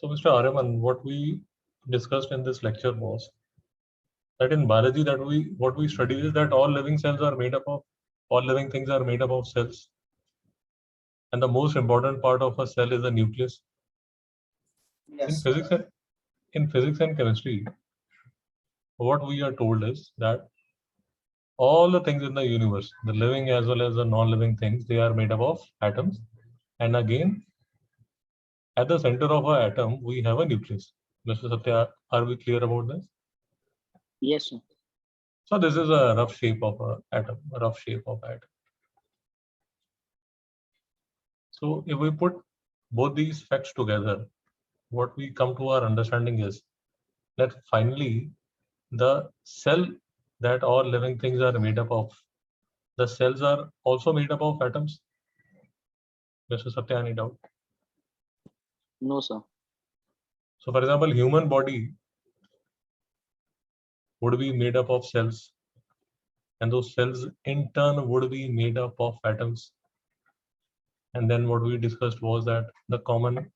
So, Mr. Aryaman, what we discussed in this lecture was that in biology, what we study is that all living things are made up of cells, and the most important part of a cell is the nucleus. In Yes. physics and chemistry, what we are told is that all the things in the universe, the living as well as the non-living things, they are made up of atoms. And again, at the center of our atom, we have a nucleus. Mr. Satya, are we clear about this? Yes, sir. So this is a rough shape of an atom, a rough shape of atom. So if we put both these facts together, what we come to our understanding is that finally the cell that all living things are made up of, the cells are also made up of atoms. Mr. Satya, any doubt? No, sir. So for example, human body would be made up of cells, and those cells in turn would be made up of atoms. And then what we discussed was that the common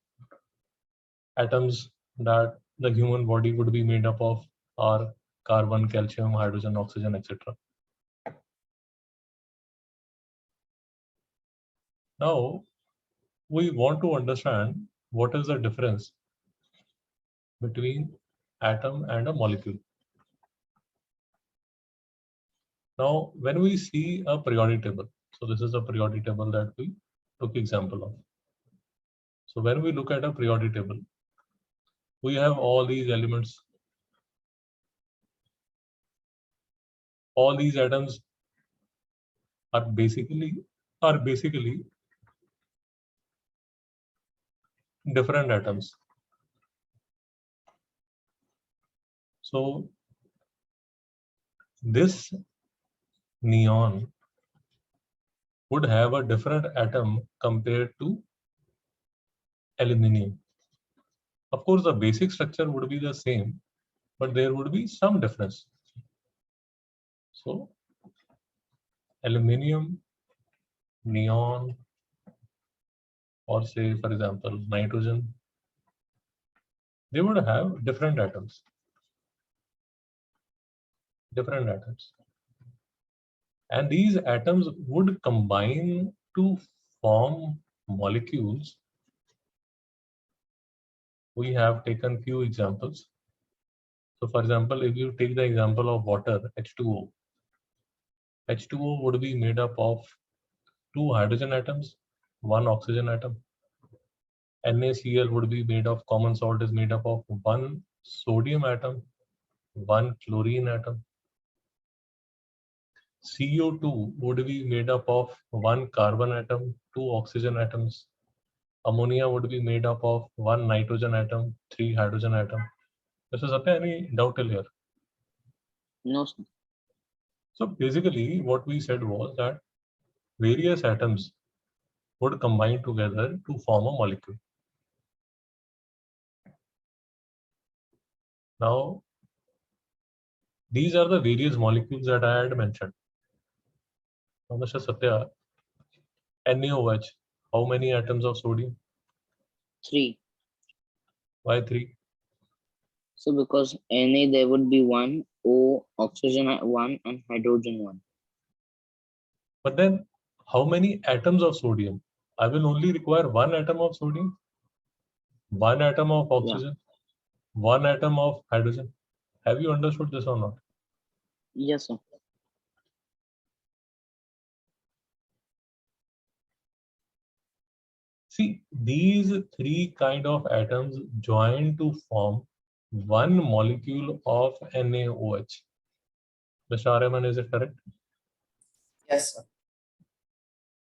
atoms that the human body would be made up of are carbon, calcium, hydrogen, oxygen, etc. Now, we want to understand what is the difference between atom and a molecule. Now, when we see a periodic table, so this is a periodic table that we took example of. So when we look at a periodic table, we have all these elements. All these atoms are basically different atoms. So this neon would have a different atom compared to aluminium. Of course, the basic structure would be the same, but there would be some difference. So aluminium, neon, or say, for example, nitrogen, they would have different atoms. And these atoms would combine to form molecules. We have taken few examples. So for example, if you take the example of water, H2O, H2O would be made up of 2 hydrogen atoms, 1 oxygen atom. NaCl would be made of, common salt is made up of 1 sodium atom, 1 chlorine atom. CO2 would be made up of 1 carbon atom, 2 oxygen atoms. Ammonia would be made up of 1 nitrogen atom, 3 hydrogen atom. Mr. Satya, any doubt till here? No, sir. So basically what we said was that various atoms would combine together to form a molecule. Now, these are the various molecules that I had mentioned. Now, Mr. Satya, NaOH, how many atoms of sodium? 3. Why 3? So because Na there would be 1, O oxygen 1 and hydrogen 1. But then how many atoms of sodium? I will only require 1 atom of sodium, 1 atom of oxygen, 1 atom of hydrogen. Have you understood this or not? Yes, sir. See, these 3 kind of atoms join to form 1 molecule of NaOH. Mr. Aryaman, is it correct? Yes, sir.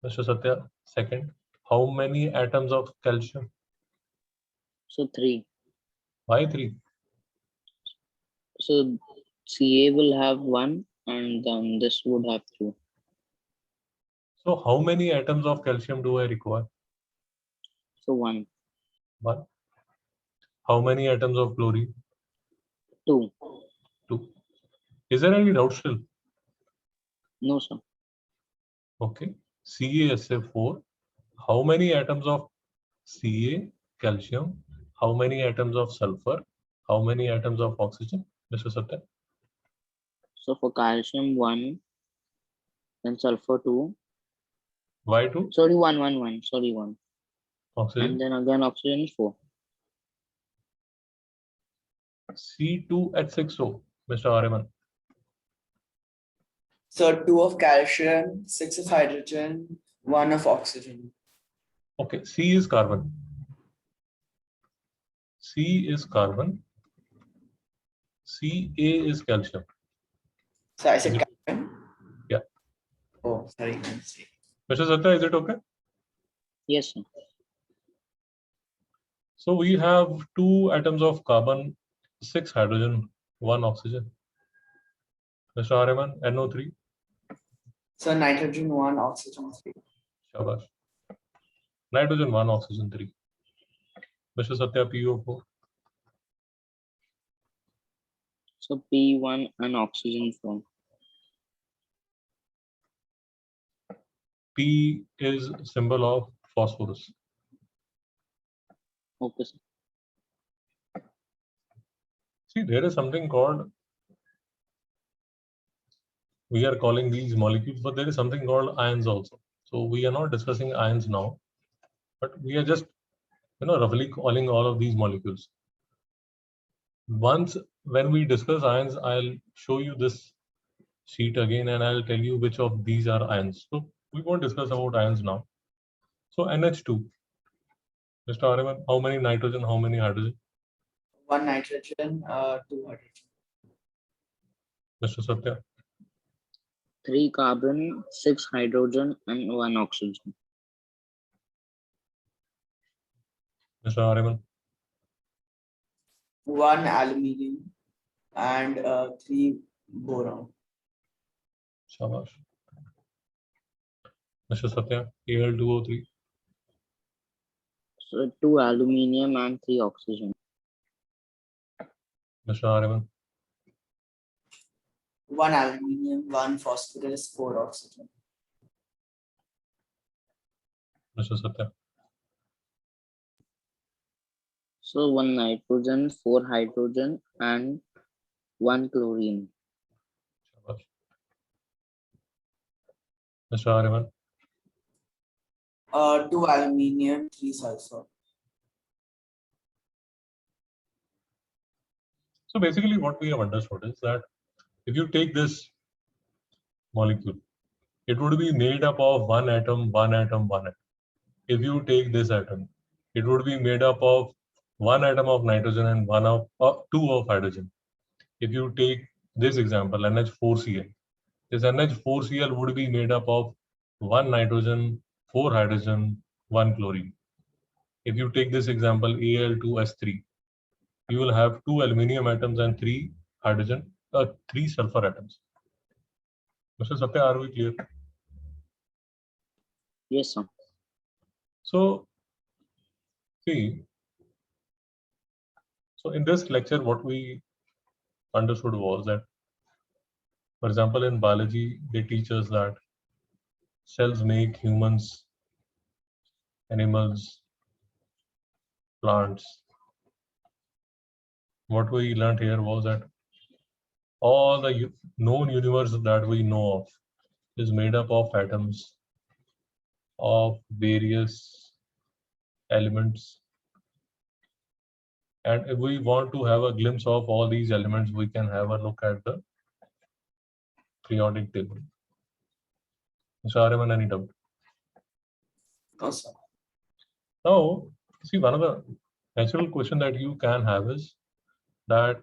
Mr. Satya, second. How many atoms of calcium? So 3. Why 3? So Ca will have 1 and then this would have 2. So how many atoms of calcium do I require? So 1. 1. How many atoms of chlorine? 2. 2. Is there any doubt still? No, sir. Okay. CaSO4. How many atoms of Ca, calcium, how many atoms of sulfur, how many atoms of oxygen, Mr. Satya? So for calcium 1, then sulfur 2. Why 2? Sorry, 1. Sorry, 1. Oxygen. And then again oxygen is 4. C2H6O, Mr. Ariman. So 2 of calcium, 6 of hydrogen, 1 of oxygen. Okay, C is carbon. C is carbon. Ca is calcium. So I said carbon? Yeah. Oh, sorry. Mr. Satya, is it okay? Yes, sir. So we have 2 atoms of carbon, 6 hydrogen, 1 oxygen. Mr. Ariman, NO3. So nitrogen 1, oxygen 3. Shabash. Nitrogen 1, oxygen 3. Mr. Satya, PO4. So P1 and oxygen 4. P is symbol of phosphorus. Okay, sir. See, there is something called, we are calling these molecules, but there is something called ions also. So we are not discussing ions now, but we are just, roughly calling all of these molecules. Once when we discuss ions, I'll show you this sheet again and I'll tell you which of these are ions. So we won't discuss about ions now. So NH2. Mr. Ariman, how many nitrogen, how many hydrogen? 1 nitrogen, 2 hydrogen. Mr. Satya. 3 carbon, 6 hydrogen, and 1 oxygen. Mr. Ariman. 1 aluminium and 3 boron. Shabash. Mr. Satya, Al2O3. So 2 aluminium and 3 oxygen. Mr. Ariman. 1 aluminium, 1 phosphorus, 4 oxygen. Mr. Satya. So 1 nitrogen, 4 hydrogen, and 1 chlorine. Shabash. Mr. Ariman. 2 aluminium, 3 sulfur. So basically what we have understood is that if you take this molecule, it would be made up of 1 atom, 1 atom, 1 atom. If you take this atom, it would be made up of 1 atom of nitrogen and 2 of hydrogen. If you take this example, NH4Cl, this NH4Cl would be made up of 1 nitrogen, 4 hydrogen, 1 chlorine. If you take this example, Al2S3, you will have 2 aluminium atoms and 3 sulfur atoms. Mr. Satya, are we clear? Yes, sir. So, see, so in this lecture, what we understood was that, for example, in biology, they teach us that cells make humans, animals, plants. What we learned here was that all the known universe that we know of is made up of atoms of various elements. And if we want to have a glimpse of all these elements, we can have a look at the periodic table. Mr. Ariman, any doubt? No, sir. Now, see, one of the natural question that you can have is that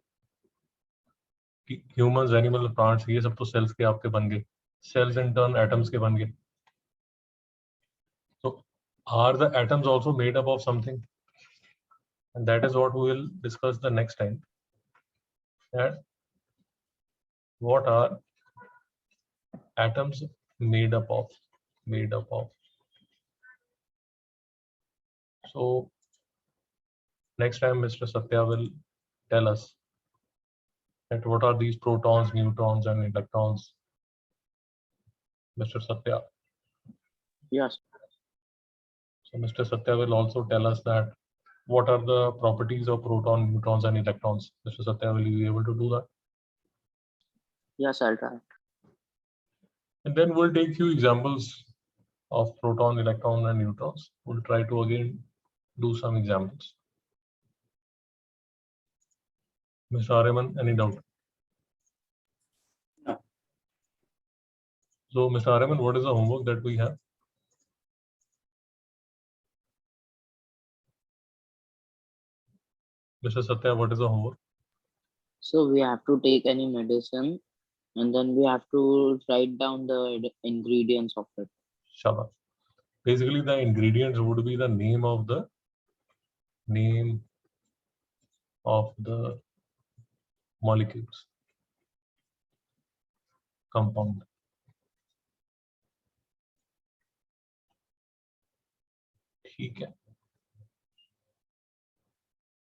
humans, animals, plants, ये सब तो cells के आपके बन गए. Cells in turn atoms के बन गए. So, are the atoms also made up of something? And that is what we will discuss the next time. That what are atoms made up of? So next time Mr. Satya will tell us that what are these protons, neutrons, and electrons. Mr. Satya. Yes. So Mr. Satya will also tell us that what are the properties of proton, neutrons, and electrons. Mr. Satya, will you be able to do that? Yes, I'll try. And then we'll take few examples of proton, electron, and neutrons. We'll try to again do some examples. Mr. Ariman, any doubt? No. So, Mr. Ariman, what is the homework that we have? Mr. Satya, what is the homework? So we have to take any medicine and then we have to write down the ingredients of it. Shabash. Basically, the ingredients would be the name of the molecules, compound. ठीक है.